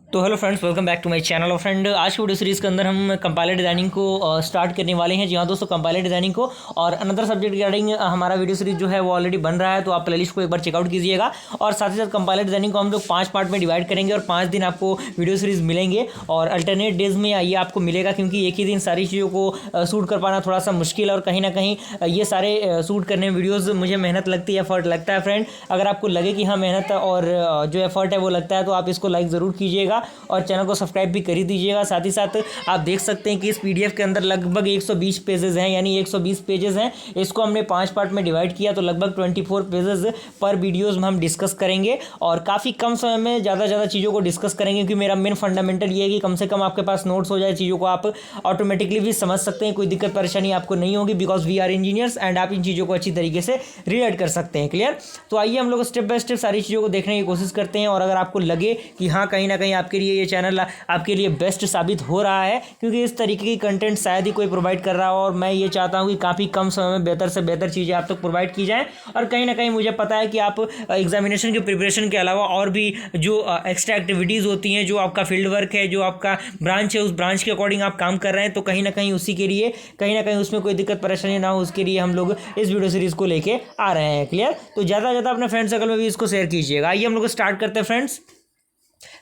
तो hello friends, welcome back to my channel. और friend, आज की वीडियो सीरीज़ के अंदर हम कंपाइलर डिज़ाइनिंग को स्टार्ट करने वाले हैं। जी हाँ दोस्तों, कंपाइलर डिज़ाइनिंग को और अनदर सब्जेक्ट रिगार्डिंग हमारा वीडियो सीरीज जो है वो ऑलरेडी बन रहा है, तो आप प्लेलिस्ट को एक बार चेकआउट कीजिएगा। और साथ ही साथ कंपाइलर डिज़ाइनिंग को हम लोग 5 पार्ट में डिवाइड करेंगे और 5 दिन आपको वीडियो सीरीज़ मिलेंगे और अल्टरनेट डेज में ये आपको मिलेगा, क्योंकि एक ही दिन सारी चीज़ों को शूट कर पाना थोड़ा सा मुश्किल है। और कहीं ना कहीं ये सारे शूट करने में वीडियोज़ मुझे मेहनत लगती है, एफर्ट लगता है। फ्रेंड, अगर आपको लगे कि हाँ मेहनत और जो एफर्ट है वो लगता है, तो आप इसको लाइक ज़रूर कीजिएगा और चैनल को सब्सक्राइब भी कर ही दीजिएगा। साथ ही साथ आप देख सकते हैं कि इस पीडीएफ के अंदर लगभग 120 पेजेस हैं, यानी 120 पेजेस हैं। इसको हमने 5 पार्ट में डिवाइड किया, तो लगभग 24 पेजेस पर वीडियोस में हम डिस्कस करेंगे और काफ़ी कम समय में ज़्यादा चीज़ों को डिस्कस करेंगे, क्योंकि मेरा मेन फंडामेंटल ये है कि कम से कम आपके पास नोट्स हो जाए, चीज़ों को आप ऑटोमेटिकली भी समझ सकते हैं, कोई दिक्कत परेशानी आपको नहीं होगी, because we are engineers and आप इन चीज़ों को अच्छी तरीके से रिलेट कर सकते हैं। क्लियर? तो आइए हम लोग स्टेप बाय स्टेप सारी चीज़ों को देखने की कोशिश करते हैं। और अगर आपको लगे कि हाँ कहीं ना कहीं आपके लिए ये चैनल आपके लिए बेस्ट साबित हो रहा है, क्योंकि इस तरीके की कंटेंट शायद ही कोई प्रोवाइड कर रहा हो, और मैं ये चाहता हूँ कि काफ़ी कम समय में बेहतर से बेहतर चीज़ें आप तक प्रोवाइड की जाएँ। और कहीं ना कहीं मुझे पता है कि आप एग्जामिनेशन की प्रिपरेशन के अलावा और भी जो एक्स्ट्रा एक्टिविटीज़ होती हैं, जो आपका फील्ड वर्क है, जो आपका ब्रांच है, उस ब्रांच के अकॉर्डिंग आप काम कर रहे हैं, तो कहीं ना कहीं उसी के लिए कहीं ना कहीं उसमें कोई दिक्कत परेशानी ना हो, उसके लिए हम लोग इस वीडियो सीरीज़ को लेके आ रहे हैं। क्लियर? तो ज़्यादा अपने फ्रेंड सर्कल में भी इसको शेयर कीजिएगा। आइए हम लोग स्टार्ट करते हैं फ्रेंड्स।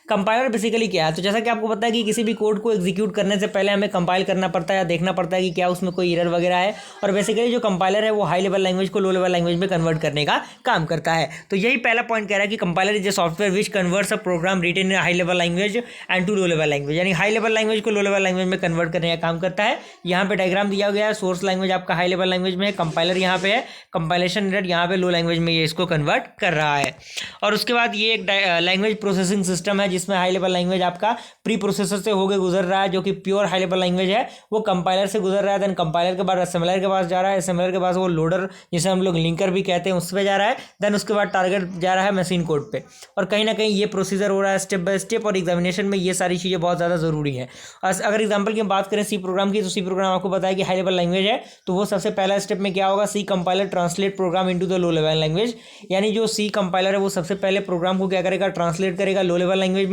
कंपाइलर बेसिकली क्या है? तो जैसा कि आपको पता है कि किसी भी कोड को एग्जीक्यूट करने से पहले हमें कंपाइल करना पड़ता है या देखना पड़ता है कि क्या उसमें कोई एरर वगैरह है। और बेसिकली जो कंपाइलर है वो हाई लेवल लैंग्वेज को लो लेवल लैंग्वेज में कन्वर्ट करने का काम करता है। तो यही पहला पॉइंट कह रहा है कि compiler is a software which converts a program written in high level language and to low level language, यानी हाई लेवल लैंग्वेज को लो लेवल लैंग्वेज में कन्वर्ट करने का काम करता है। यहाँ पे डायग्राम दिया गया है, सोर्स लैंग्वेज आपका हाई लेवल लैंग्वेज में है, कंपाइलर यहाँ पे है, कंपाइलेशन यूनिट यहाँ पे लो लैंग्वेज में ये इसको कन्वर्ट कर रहा है। और उसके बाद ये एक लैंग्वेज प्रोसेसिंग सिस्टम है, जिसमें हाई लेवल लैंग्वेज आपका प्री प्रोसेसर से होकर गुजर रहा है, जो कि प्योर हाई लेवल लैंग्वेज है, वो कंपाइलर से गुजर रहा है। देन कंपाइलर के बाद असेंबलर के पास जा रहा है, असेंबलर के पास वो लोडर जिसे हम लोग लिंकर भी कहते हैं उस पर जा रहा है। देन उसके बाद टारगेट जा रहा है मशीन कोड पे। और कहीं ना कहीं ये प्रोसीजर हो रहा है स्टेप बाय स्टेप, और एग्जामिनेशन में ये सारी चीज़ें बहुत ज़्यादा ज़रूरी है। अगर एग्जाम्पल की बात करें सी प्रोग्राम की, तो सी प्रोग्राम आपको पता है कि हाई लेवल लैंग्वेज है, तो वो सबसे पहला स्टेप में क्या होगा, C compiler translate program into the low level language, यानी जो सी कंपाइलर है वो सबसे पहले प्रोग्राम को क्या करेगा, ट्रांसलेट करेगा लो लेवल लैंग्वेज में।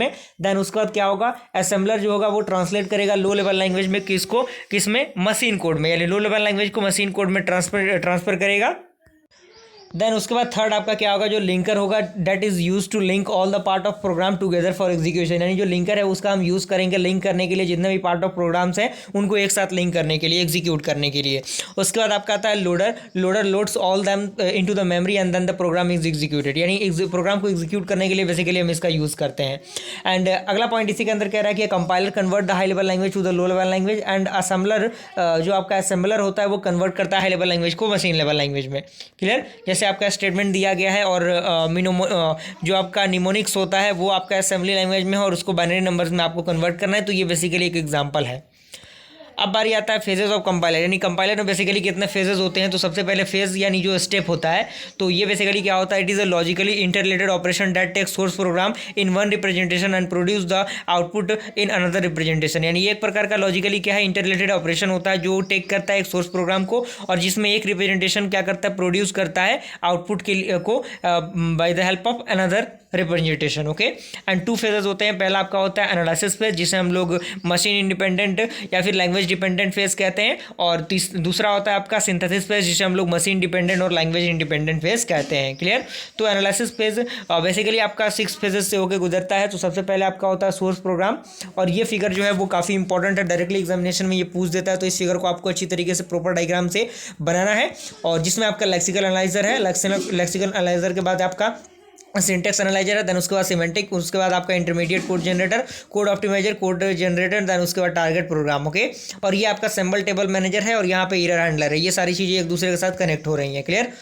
देन उसके बाद क्या होगा, असेंबलर जो होगा वो ट्रांसलेट करेगा लो लेवल लैंग्वेज में, किसमें मशीन कोड में, यानी लो लेवल लैंग्वेज को मशीन कोड में ट्रांसफर करेगा। देन उसके बाद थर्ड आपका क्या होगा, जो लिंकर होगा, that is use to link all the part of program together for execution, यानी जो लिंकर है उसका हम यूज़ करेंगे लिंक करने के लिए, जितने भी पार्ट ऑफ प्रोग्राम्स हैं उनको एक साथ लिंक करने के लिए, एग्जीक्यूट करने के लिए। उसके बाद आपका आता है loader loads all them into the memory and then the program is executed, यानी प्रोग्राम को एग्जीक्यूट करने के लिए बेसिकली हम इसका यूज़ करते हैं। एंड अगला पॉइंट इसी के अंदर कह रहा है कि compiler convert the high level language to the low level language, and assembler जो आपका असेंबलर होता है वो कन्वर्ट करता है हाई लेवल लैंग्वेज को मशीन लेवल लैंग्वेज में। क्लियर? जैसे आपका स्टेटमेंट दिया गया है, और जो आपका निमोनिक्स होता है वो आपका असेंबली लैंग्वेज में है, और उसको बाइनरी नंबर्स में आपको कन्वर्ट करना है। तो ये बेसिकली एक एग्जांपल है। अब बारी आता है फेजेस ऑफ कंपाइलर, यानी कंपाइलर में बेसिकली कितने फेजेस होते हैं। तो सबसे पहले फेज यानी जो स्टेप होता है, तो ये बेसिकली क्या होता है, it is a logically interrelated operation that takes source program in one representation and produce the output in another representation, यानी एक प्रकार का लॉजिकली क्या है, इंटररिलेटेड ऑपरेशन होता है जो टेक करता है एक सोर्स प्रोग्राम को, और जिसमें एक रिप्रेजेंटेशन क्या करता है, प्रोड्यूस करता है आउटपुट को by the help of another representation. Okay, and 2 phases होते हैं। पहला आपका होता है एनालिसिस फेज, जिसे हम लोग मशीन इंडिपेंडेंट या फिर लैंग्वेज डिपेंडेंट फेज कहते हैं, और दूसरा होता है आपका सिंथेसिस फेज, जिसे हम लोग मशीन डिपेंडेंट और लैंग्वेज इंडिपेंडेंट फेज कहते हैं। क्लियर? तो एनालिसिस फेज बेसिकली आपका 6 फेजेस से होकर गुजरता है। तो सबसे पहले आपका होता है सोर्स प्रोग्राम, और ये फिगर जो है वो काफ़ी इंपॉर्टेंट है, डायरेक्टली एग्जामिनेशन में ये पूछ देता है, तो इस फिगर को आपको अच्छी तरीके से प्रॉपर डायग्राम से बनाना है। और जिसमें आपका लेक्सिकल एनालाइजर है, लेक्सिकल एनालाइजर के बाद आपका सिंटेक्स एनालाइजर है, देन उसके बाद सिमेंटिक, उसके बाद आपका intermediate code generator, code optimiser, code generator, then उसके बाद टारगेट प्रोग्राम। ओके, और ये आपका सिंबल टेबल मैनेजर है, और यहाँ पे एरर हैंडलर है। ये सारी चीज़ें एक दूसरे के साथ कनेक्ट हो रही हैं। क्लियर?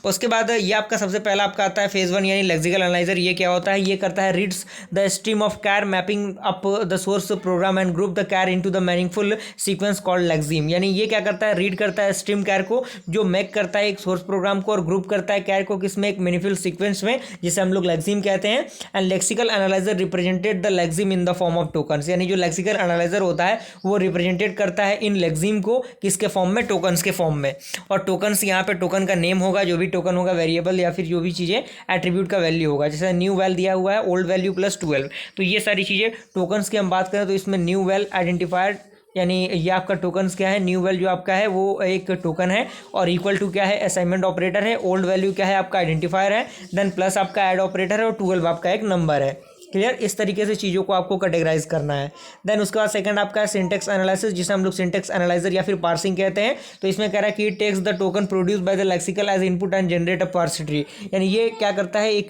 उसके बाद ये आपका सबसे पहला आपका आता है फेज 1, यानी लेक्सिकल एनालाइजर। ये क्या होता है, ये करता है reads the stream of char mapping up the source program and group the char into the meaningful sequence called lexeme, यानी ये क्या करता है, रीड करता है स्ट्रीम कैर को, जो मैक करता है एक सोर्स प्रोग्राम को, और ग्रुप करता है कैर को किसमें, एक मीनिंगफुल सीक्वेंस में, जिसे हम लोग लेक्सिम कहते हैं। And lexical analyzer represented the lexeme in the form of tokens, यानी जो लेक्सिकल एनालाइजर होता है वो रिप्रेजेंटेड करता है इन लेक्सिम को किसके फॉर्म में, टोकन्स के फॉर्म में। और टोकन्स यहाँ पे टोकन का नेम होगा, जो भी भी टोकन होगा वेरिएबल या फिर जो भी चीज़ें एट्रीब्यूट का वैल्यू होगा, जैसे न्यू वैल दिया हुआ है ओल्ड वैल्यू प्लस 12, तो ये सारी चीज़ें टोकन्स की हम बात करें तो इसमें न्यू वैल आइडेंटिफायर यानी ये आपका टोकन्स क्या है, न्यू वैल्यू आपका है वो एक टोकन है और इक्वल टू क्या है असाइनमेंट ऑपरेटर है, ओल्ड वैल्यू क्या है आपका आइडेंटिफायर है, देन प्लस आपका ऐड ऑपरेटर है और 12 आपका एक नंबर है। क्लियर, इस तरीके से चीज़ों को आपको कैटेगराइज करना है। देन उसके बाद सेकंड आपका है सिंटेक्स एनालिसिस, जिसे हम लोग सिंटेक्स एनालाइजर या फिर पार्सिंग कहते हैं। तो इसमें कह रहा है कि it takes the token produce by the lexical as input and generate a parse tree, यानी ये क्या करता है एक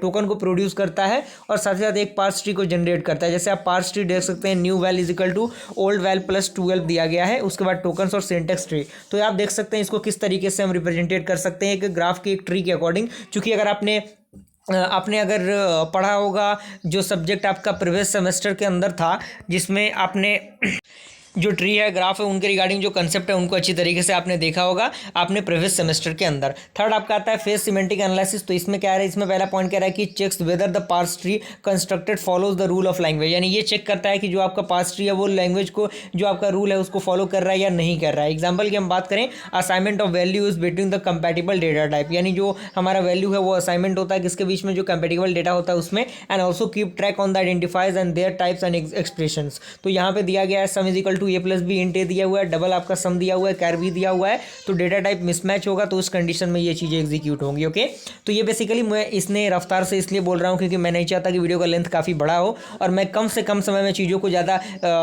टोकन को प्रोड्यूस करता है और साथ ही साथ एक पार्स ट्री को जनरेट करता है। जैसे आप पार्स ट्री देख सकते हैं, new val is equal to old val plus 12 दिया गया है, उसके बाद टोकन्स और सिंटेक्स ट्री। तो आप देख सकते हैं इसको किस तरीके से हम रिप्रेजेंटेट कर सकते हैं एक ग्राफ की एक ट्री के अकॉर्डिंग। चूंकि अगर आपने अगर पढ़ा होगा जो सब्जेक्ट आपका प्रीवियस सेमेस्टर के अंदर था, जिसमें आपने जो ट्री है ग्राफ है उनके रिगार्डिंग जो कंसेप्ट है उनको अच्छी तरीके से आपने देखा होगा आपने प्रीवियस सेमेस्टर के अंदर। थर्ड आपका आता है फेस सिमेंटिक एनालिसिस। तो इसमें क्या है, इसमें पहला पॉइंट कह रहा है कि checks whether the parse tree constructed follows the rule of language, यानी ये चेक करता है कि जो आपका पार्स ट्री है वो लैंग्वेज को जो आपका रूल है उसको फॉलो कर रहा है या नहीं कर रहा है। एग्जाम्पल की हम बात करें, assignment of value is between the compatible data type, यानी जो हमारा वैल्यू है वो असाइनमेंट होता है किसके बीच में, जो कंपैटिबल डेटा होता है उसमें। And also keep track on the identifies and their types and expressions. तो यहाँ पे दिया गया है sum is equal to A plus B int दिया हुआ है, डबल आपका सम दिया हुआ है, कैर भी दिया हुआ है। तो डेटा टाइप मिसमैच होगा तो उस कंडीशन में ये चीज़ें एग्जीक्यूट होंगी। ओके, तो ये बेसिकली मैं इसने रफ्तार से इसलिए बोल रहा हूँ क्योंकि मैं नहीं चाहता कि वीडियो का लेंथ काफ़ी बड़ा हो और मैं कम से कम समय में चीज़ों को ज़्यादा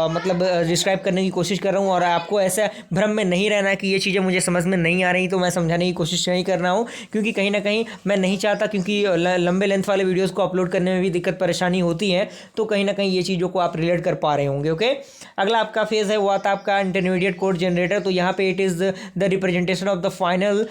मतलब डिस्क्राइब करने की कोशिश कर रहा हूँ और आपको ऐसा भ्रम में नहीं रहना कि ये चीज़ें मुझे समझ में नहीं आ रही तो मैं समझाने की कोशिश नहीं कर रहा हूँ, क्योंकि कहीं ना कहीं मैं नहीं चाहता, क्योंकि लंबे लेंथ वाले वीडियोज़ को अपलोड करने में भी दिक्कत परेशानी होती है, तो कहीं ना कहीं ये चीज़ों को आप रिलेट कर पा रहे होंगे। ओके, अगला आपका फेज है वो आता है आपका इंटरमीडिएट कोड जनरेटर। तो यहाँ पे it is the representation of the final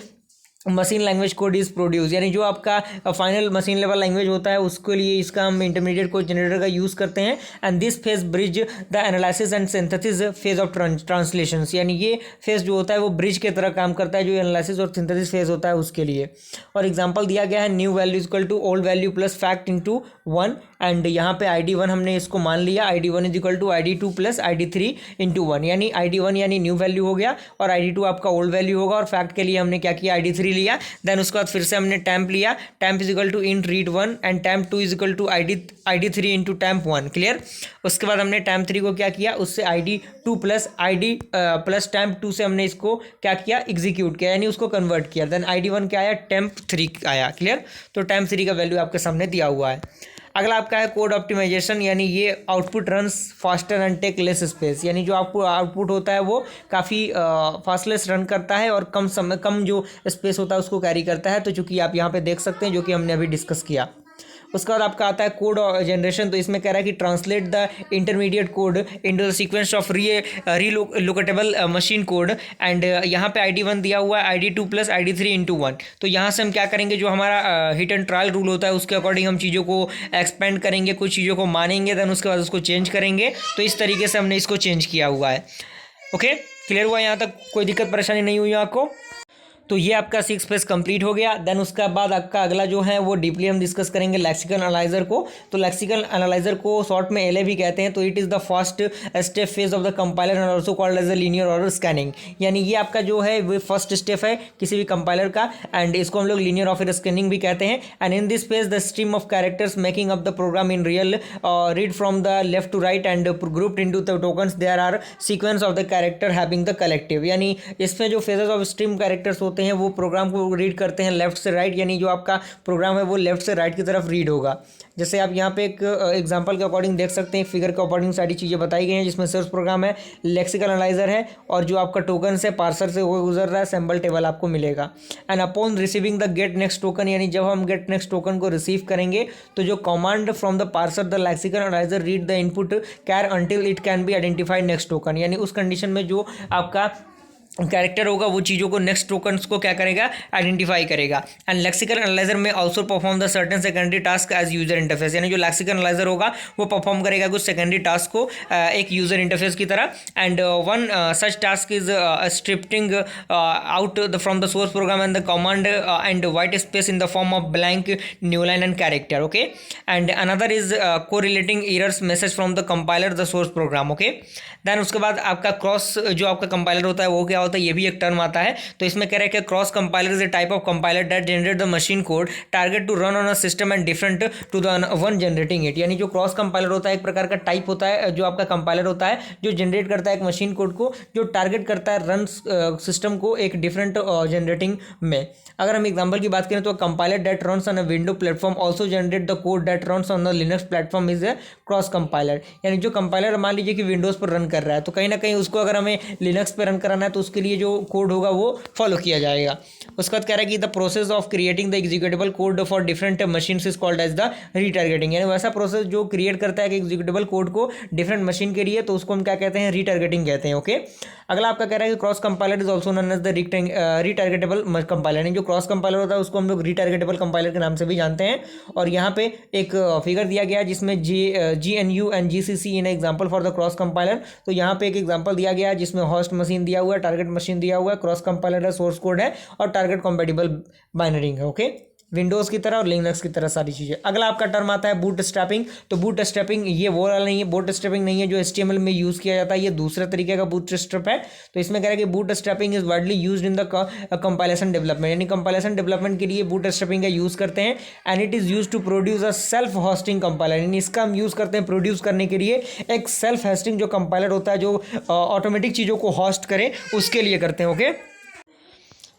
machine language code is produce, यानी जो आपका फाइनल मशीन लेवल लैंग्वेज होता है उसके लिए इसका हम इंटरमीडिएट कोड जनरेटर का यूज़ करते हैं। And this phase bridge the analysis and synthesis phase of translation, यानी ये फेज जो होता है वो ब्रिज के तरह काम करता है जो एनालिसिस और सिंथेसिस फेज होता है उसके लिए। और एग्जांपल दिया गया है new value equal to old value plus fact into 1, and यहाँ पे ID1 हमने इसको मान लिया, ID1 is equal to ID2 plus ID3 into 1, यानी ID1 यानी न्यू वैल्यू हो गया और ID2 आपका ओल्ड वैल्यू होगा और फैक्ट के लिए हमने क्या किया ID3 लिया। देन उसके बाद फिर से हमने टैम्प लिया, temp is equal to int read 1 and temp 2 is equal to ID3 into temp 1। Clear, उसके बाद हमने टैम्प 3 को क्या किया, उससे ID2 प्लस प्लस टैम्प 2 से हमने इसको क्या किया एग्जीक्यूट किया, यानी उसको कन्वर्ट किया। देन ID1 क्या आया, टैम्प 3 आया। क्लियर, तो टैम्प 3 का वैल्यू आपके सामने दिया हुआ है। अगला आपका है कोड ऑप्टिमाइजेशन, यानी ये output runs faster and take less space, यानी जो आपको आउटपुट होता है वो काफ़ी फास्टलेस रन करता है और कम जो स्पेस होता है उसको कैरी करता है। तो चूंकि आप यहाँ पे देख सकते हैं जो कि हमने अभी डिस्कस किया। उसके बाद आपका आता है कोड जनरेशन। तो इसमें कह रहा है कि translate the intermediate code into the sequence of relocatable machine code, and यहाँ पे ID1 दिया हुआ है, ID2 प्लस ID3 इंटू 1। तो यहाँ से हम क्या करेंगे, जो हमारा हिट एंड ट्रायल रूल होता है उसके अकॉर्डिंग हम चीज़ों को एक्सपेंड करेंगे, कुछ चीज़ों को मानेंगे, देन उसके बाद उसको चेंज करेंगे। तो इस तरीके से हमने इसको चेंज किया हुआ है। ओके, क्लियर हुआ, यहाँ तक कोई दिक्कत परेशानी नहीं हुई आपको? तो ये आपका 6 फेज कंप्लीट हो गया। देन उसके बाद आपका अगला जो है वो डीपली हम डिस्कस करेंगे लेक्सिकल एनालाइजर को। तो लेक्सिकल एनालाइजर को शॉर्ट में LA भी कहते हैं। तो it is the first step phase of the compiler and also called as the linear order scanning, यानी ये आपका जो है वो फर्स्ट स्टेप है किसी भी कंपाइलर का, एंड इसको हम लोग लीनियर ऑर्डर स्कैनिंग भी कहते हैं। And in this phase the stream of characters making up the program in real read from the left to right and grouped into the tokens, there are sequence of the character having the collective, यानी इसमें जो phases of stream characters होते हैं वो programme को read करते हैं left से राइट, यानी जो आपका प्रोग्राम है वो लेफ्ट से राइट की तरफ रीड होगा। जैसे आप यहाँ पे एक एग्जांपल के अकॉर्डिंग देख सकते हैं, फिगर के अकॉर्डिंग सारी चीज़ें बताई गई हैं, जिसमें सोर्स प्रोग्राम है, लेक्सिकल एनालाइजर है और जो आपका टोकन से पार्सर से वो गुजर रहा है सिंबल टेबल आपको मिलेगा। And upon receiving the get next token, यानी जब हम गेट नेक्स्ट टोकन को रिसीव करेंगे तो जो command from the parser the lexical analyser read the input char until it can be identified next token, यानी उस कंडीशन में जो आपका कैरेक्टर होगा वो चीज़ों को नेक्स्ट टोकन्स को क्या करेगा, आइडेंटिफाई करेगा। एंड लेक्सिकल एनालाइजर में also perform the certain secondary task as user interface, यानी जो लेक्सिकल एनालाइजर होगा वो परफॉर्म करेगा कुछ सेकेंडरी टास्क को एक यूजर इंटरफेस की तरह। And one such task is stripping out from the source program and the command and white space in the form of blank new line and character. Okay, and another is correlating errors message from the compiler the source program. Okay, then उसके बाद आपका cross जो आपका compiler होता है वो क्या होता होता है, ये भी एक टर्म आता है। तो इसमें कह रहा है कि cross compiler is a type of compiler that generate the machine code target to run on a system and different to the one generating it. यानी जो क्रॉस कंपाइलर होता है एक प्रकार का टाइप होता है जो आपका कंपाइलर होता है जो जनरेट करता है एक मशीन कोड को जो टारगेट करता है रन सिस्टम को एक डिफरेंट जनरेटिंग में। अगर हम एग्जांपल की बात करें तो compiler that runs on a window platform also generate the code that runs on the Linux platform is a cross compiler. यानी जो कंपाइलर मान लीजिए कि विंडोज़ पर रन कर रहा है तो कहीं ना कहीं उसको अगर हमें लिनक्स पर रन कराना है तो उसके लिए जो कोड होगा वो फॉलो किया जाएगा। उसके बाद कह रहा है कि the process of creating the executable code for different machines is called as the retargeting. यानी वैसा प्रोसेस जो क्रिएट करता है कि एग्जीक्यूटेबल कोड को डिफरेंट मशीन के लिए तो उसको हम क्या कहते हैं, रीटारगेटिंग कहते हैं। ओके, अगला आपका कह रहा है कि cross compiler is also known as the retargetable compiler. यानी जो क्रॉस कंपाइलर होता है उसको हम लोग रीटारगेटेबल कंपाइलर के नाम से भी जानते हैं। और यहाँ पे एक फिगर दिया गया जिसमें GNU and GCC in example for the cross compiler. तो यहाँ पे एक एग्जाम्पल दिया गया जिसमें होस्ट मशीन दिया हुआ है, टारगेट मशीन दिया हुआ है, क्रॉस कंपाइलर है, सोर्स कोड है और टारगेट कॉम्पेटिबल बाइनरी है। ओके, विंडोज़ की तरह और लिनक्स की तरह सारी चीज़ें। अगला आपका टर्म आता है बूट स्ट्रैपिंग। तो बूट स्ट्रैपिंग ये वो वाला नहीं है, बूट स्ट्रैपिंग नहीं है जो HTML में यूज़ किया जाता है, ये दूसरे तरीके का बूट स्ट्रैप है। तो इसमें कह रहा है कि bootstrapping is widely used in the compilation development. यानी कंपाइलेशन डेवलपमेंट के लिए बूट स्ट्रैपिंग का यूज़ करते हैं and it is use to produce a self hosting compiler. यानी इसका हम यूज़ करते हैं प्रोड्यूस करने के लिए एक सेल्फ होस्टिंग जो कंपाइलर होता है जो ऑटोमेटिक चीज़ों को होस्ट करे उसके लिए करते हैं। ओके,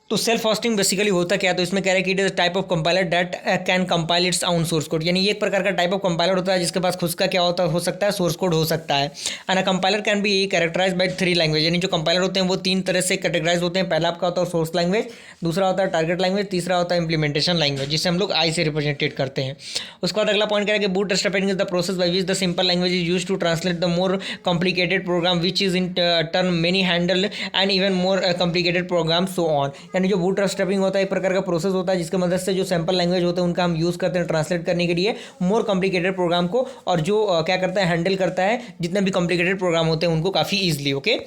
तो सेल्फ होस्टिंग बेसिकली होता क्या है, तो इसमें कह रहा है कि it is type of compiler that can compile its own source code. यानी ये एक प्रकार का टाइप ऑफ कंपाइलर होता है जिसके पास खुद का क्या होता हो सकता है, सोर्स कोड हो सकता है। And a compiler can be characterise by 3 language. यानी जो कंपाइलर होते हैं वो 3 तरह से कैटेगराइज होते हैं। पहला आपका होता है सोर्स लैंग्वेज, दूसरा होता है टारगेट लैंग्वेज, तीसरा होता है इंप्लीमेंटेशन लैंग्वेज जिसे हम लोग आई से रिप्रेजेंटेड करते हैं। उसके बाद अगला पॉइंट कह रहा है कि bootstrapping is the process by which the simple language is used to translate the more complicated program which is in turn many handle and even more complicated program so on. यानी जो boot strapping होता है एक प्रकार का process होता है जिसकी मदद से जो सैंपल लैंग्वेज होते हैं उनका हम यूज़ करते हैं ट्रांसलेट करने के लिए मोर कॉम्प्लिकेटेड प्रोग्राम को, और जो क्या करता है हैंडल करता है जितने भी कॉम्प्लिकेटेड प्रोग्राम होते हैं उनको काफ़ी ईजिली। ओके,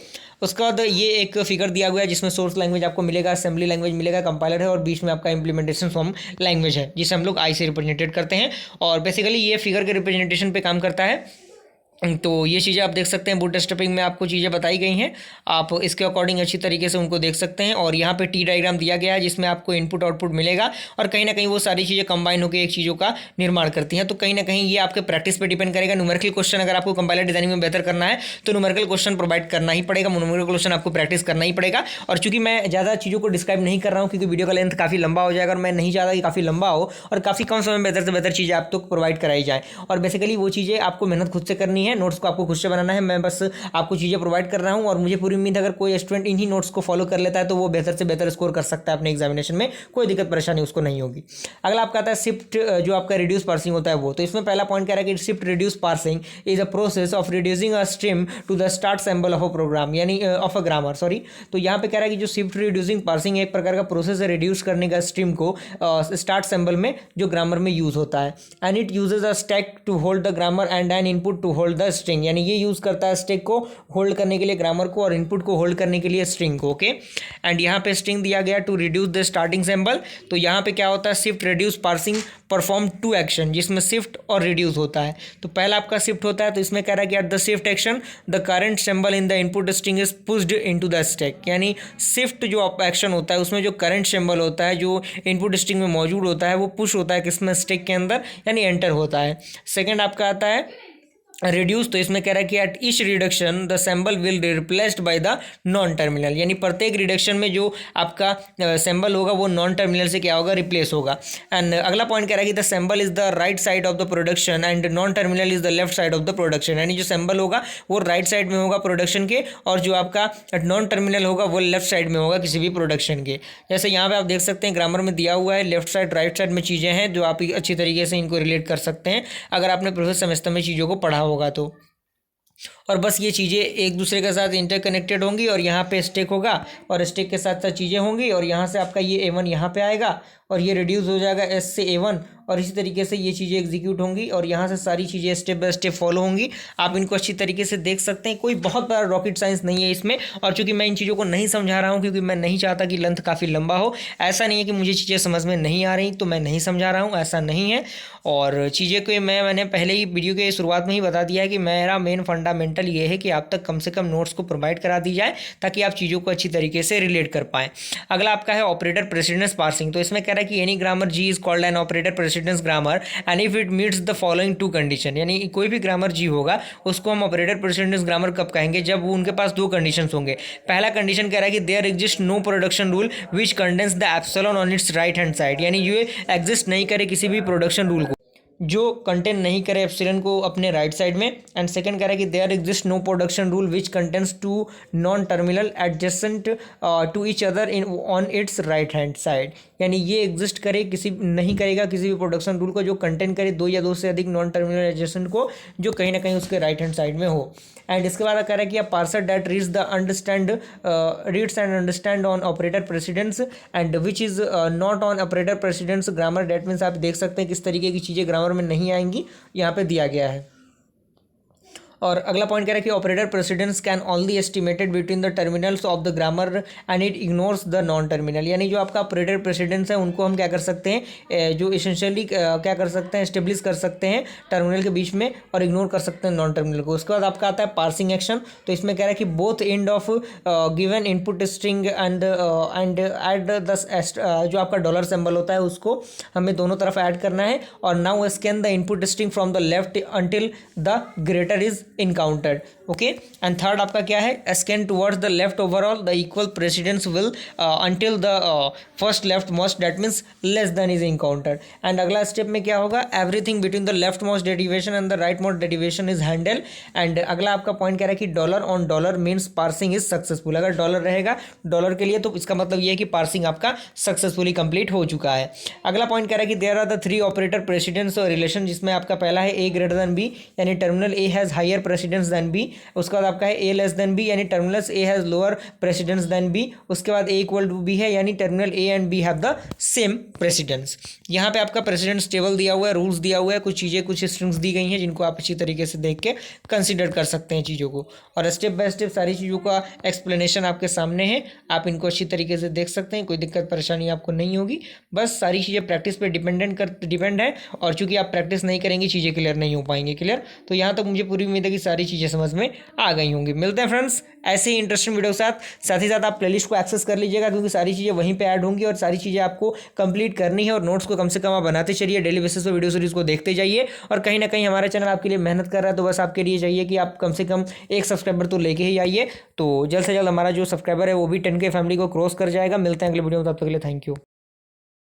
उसके बाद ये एक फिगर दिया हुआ है जिसमें सोर्स लैंग्वेज आपको मिलेगा, असेंबली लैंग्वेज मिलेगा, कंपाइलर है और बीच में आपका इंप्लीमेंटेशन फॉर्म लैंग्वेज है जिसे हम लोग आई से रिप्रेजेंटेड करते हैं। और बेसिकली ये फिगर के रिप्रेजेंटेशन पे काम करता है। तो ये चीज़ें आप देख सकते हैं बूट स्ट्रैपिंग में आपको चीज़ें बताई गई हैं, आप इसके अकॉर्डिंग अच्छी तरीके से उनको देख सकते हैं। और यहाँ पे टी डायग्राम दिया गया है जिसमें आपको इनपुट आउटपुट मिलेगा और कहीं ना कहीं वो सारी चीज़ें कंबाइन होकर एक चीज़ों का निर्माण करती हैं। तो कहीं ना कहीं ये आपके प्रैक्टिस पे डिपेंड करेगा। न्यूमेरिकल क्वेश्चन अगर आपको कंपाइलर डिजाइनिंग में बेहतर करना है तो न्यूमेरिकल क्वेश्चन प्रोवाइड करना ही पड़ेगा, न्यूमेरिकल क्वेश्चन आपको प्रैक्टिस करना ही पड़ेगा। और चूंकि मैं ज़्यादा चीज़ों को डिस्क्राइब नहीं कर रहा हूँ क्योंकि वीडियो का लेंथ काफ़ी लंबा हो जाएगा और मैं नहीं चाहता कि काफ़ी लंबा हो और काफ़ी कम समय में बेहतर से बेहतर चीज़ें आप तक प्रोवाइड कराई जाए। और बेसिकली वो चीज़ें आपको मेहनत खुद से करनी है, नोट्स को आपको खुद से बनाना है। मैं बस आपको चीज़ें प्रोवाइड कर रहा हूं और मुझे पूरी उम्मीद है अगर कोई स्टूडेंट इन्हीं नोट्स को फॉलो कर लेता है तो वो बेहतर से बेहतर स्कोर कर सकता है अपने एग्जामिनेशन में, कोई दिक्कत परेशानी उसको नहीं होगी। अगला आपका आता है शिफ्ट जो आपका रिड्यूस पार्सिंग होता है वो। तो इसमें पहला पॉइंट कह रहा है कि shift reduce parsing is a process of reducing a stream to the start symbol of a program, यानी ऑफ अ ग्रामर, सॉरी। तो यहाँ पे कह रहा है कि जो शिफ्ट रिड्यूसिंग पार्सिंग एक प्रकार का प्रोसेस है रिड्यूस करने का स्ट्रीम को स्टार्ट सिंबल में जो ग्रामर में यूज होता है। And it uses a stack to hold the grammar and an input to hold the string. यानी ये यूज करता है स्टैक को होल्ड करने के लिए ग्रामर को और इनपुट को होल्ड करने के लिए स्ट्रिंग को। ओके, एंड यहाँ पे स्ट्रिंग दिया गया to reduce the starting symbol. तो यहाँ पे क्या होता है, shift reduce parsing perform 2 action जिसमें शिफ्ट और रिड्यूस होता है। तो पहला आपका शिफ्ट होता है, तो इसमें कह रहा है कि at the shift action the current symbol in the input string is pushed into the stack. यानी शिफ्ट जो एक्शन होता है उसमें जो करंट सिंबल होता है जो इनपुट स्ट्रिंग में मौजूद होता है वो पुश होता है किसमें, स्टैक के अंदर, यानी एंटर होता है। सेकेंड आपका आता है रिड्यूस। तो इसमें कह रहा है कि at each reduction the symbol will replaced by the non terminal. यानी प्रत्येक रिडक्शन में जो आपका सिंबल होगा वो नॉन टर्मिनल से क्या होगा, रिप्लेस होगा। एंड अगला पॉइंट कह रहा है कि the symbol is the right side of the production and non terminal is the left side of the production. यानी जो सिंबल होगा वो राइट साइड में होगा प्रोडक्शन के और जो आपका नॉन टर्मिनल होगा वो लेफ्ट साइड में होगा किसी भी प्रोडक्शन के। जैसे यहाँ पे आप देख सकते हैं ग्रामर में दिया हुआ है लेफ्ट साइड राइट साइड में चीज़ें हैं जो आप अच्छी तरीके से इनको रिलेट कर सकते हैं अगर आपने प्रोफेसर सेमेस्टर में चीज़ों को पढ़ा होगा तो। और बस ये चीज़ें एक दूसरे के साथ इंटरकनेक्टेड होंगी और यहाँ पे स्टेक होगा और स्टेक के साथ साथ चीज़ें होंगी और यहाँ से आपका ये A1 यहाँ पे आएगा और ये रिड्यूस हो जाएगा S से A1 और इसी तरीके से ये चीज़ें एग्जीक्यूट होंगी और यहाँ से सारी चीज़ें स्टेप बाय स्टेप फॉलो होंगी। आप इनको अच्छी तरीके से देख सकते हैं, कोई बहुत बड़ा रॉकेट साइंस नहीं है इसमें। और चूंकि मैं इन चीज़ों को नहीं समझा रहा हूँ क्योंकि मैं नहीं चाहता कि लेंथ काफ़ी लंबा हो, ऐसा नहीं है कि मुझे चीज़ें समझ में नहीं आ रही तो मैं नहीं समझा रहा हूँ, ऐसा नहीं है। और चीज़ें को मैंने पहले ही वीडियो के शुरुआत में ही बता दिया है कि मेरा मेन फंडामेंटल ये है कि आप तक कम से कम नोट्स को प्रोवाइड करा दी जाए ताकि आप चीज़ों को अच्छी तरीके से रिलेट कर पाएँ। अगला आपका है ऑपरेटर प्रेसिडेंस पार्सिंग। तो इसमें कह रहा है कि any grammar G is called an operator precedence grammar and if it meets the following two condition, यानी कोई भी ग्रामर जी होगा उसको हम ऑपरेटर प्रेसिडेंस ग्रामर कब कहेंगे, जब उनके पास दो कंडीशन होंगे। पहला कंडीशन कह रहा है कि there exist no production rule which contains the epsilon on its right hand side, यानी ये एग्जिस्ट नहीं करे किसी भी प्रोडक्शन रूल को जो कंटेन नहीं करे एप्सिलॉन को अपने राइट साइड में। एंड सेकंड कह रहा है कि there exist no production rule which contains two non terminal adjacent to each other in on its right hand side, यानी ये एग्जिस्ट करे किसी नहीं करेगा किसी भी प्रोडक्शन रूल को जो कंटेन करे दो या दो से अधिक नॉन टर्मिनल एडजेसेंट को जो कहीं ना कहीं उसके राइट हैंड साइड में हो। एंड इसके बाद कह रहा है कि parser that reads and understand on operator precedence and which is not on operator precedence grammar. That means आप देख सकते हैं किस तरीके की चीज़ें ग्रामर में नहीं आएंगी, यहाँ पे दिया गया है। और अगला पॉइंट कह रहा है कि operator precedence can only estimated between the terminals of the grammar and it ignores the non terminal, यानी जो आपका ऑपरेटर प्रेसिडेंस है उनको हम क्या कर सकते हैं, जो एसेंशियली क्या कर सकते हैं, एस्टेब्लिश कर सकते हैं टर्मिनल के बीच में और इग्नोर कर सकते हैं नॉन टर्मिनल को। उसके बाद आपका आता है पार्सिंग एक्शन। तो इसमें कह रहा है कि both end of given input string and add the जो आपका डॉलर सिंबल होता है उसको हमें दोनों तरफ ऐड करना है। और now scan the input string from the left until the greater is encountered, okay। and third आपका क्या है, scan towards the left overall the equal precedence will until the first left most, that means less than is encountered। and अगला step में क्या होगा, everything between the left most derivation and the right most derivation is handled। and अगला आपका point कह रहा है कि dollar on dollar means parsing is successful. अगर डॉलर रहेगा डॉलर के लिए तो इसका मतलब ये है कि पार्सिंग आपका सक्सेसफुली कंप्लीट हो चुका है। अगला पॉइंट कह रहा है कि there are the three operator precedence relation, जिसमें आपका पहला है ए ग्रेटर देन बी, यानी terminal A has higher precedence than B. उसके बाद आपका है ए लेस देन बी, यानी terminal A has lower precedence than B. उसके बाद ए इक्वल टू बी है, यानी terminal A and B have the same precedence. यहाँ पे आपका प्रेसिडेंस टेबल दिया हुआ है, रूल्स दिया हुआ है, कुछ चीज़ें कुछ स्ट्रिंग्स दी गई हैं जिनको आप अच्छी तरीके से देख के कंसिडर कर सकते हैं चीज़ों को। और स्टेप बाय स्टेप सारी चीज़ों का एक्सप्लेनेशन आपके सामने है, आप इनको अच्छी तरीके से देख सकते हैं, कोई दिक्कत परेशानी आपको नहीं होगी। बस सारी चीज़ें प्रैक्टिस पे डिपेंड है और चूंकि आप प्रैक्टिस नहीं करेंगे चीज़ें क्लियर नहीं हो पाएंगे क्लियर। तो यहाँ तक मुझे पूरी उम्मीद है कि सारी चीज़ें समझ में आ गई होंगी। मिलते हैं फ्रेंड्स ऐसे ही इंटरेस्टिंग वीडियो के साथ ही साथ आप प्लेलिस्ट को एक्सेस कर लीजिएगा क्योंकि सारी चीज़ें वहीं पे ऐड होंगी और सारी चीज़ें आपको कंप्लीट करनी है और नोट्स को कम से कम आप बनाते चलिए, डेली बेसिस पे वीडियो सीरीज़ को देखते जाइए। और कहीं ना कहीं हमारा चैनल आपके लिए मेहनत कर रहा है तो बस आपके लिए चाहिए कि आप कम से कम एक सब्सक्राइबर तो लेके ही आइए। तो जल्द से जल्द हमारा जो सब्सक्राइबर है वो भी 10K फैमिली को क्रॉस कर जाएगा। मिलते हैं अगले वीडियो में, तब तक के लिए थैंक यू।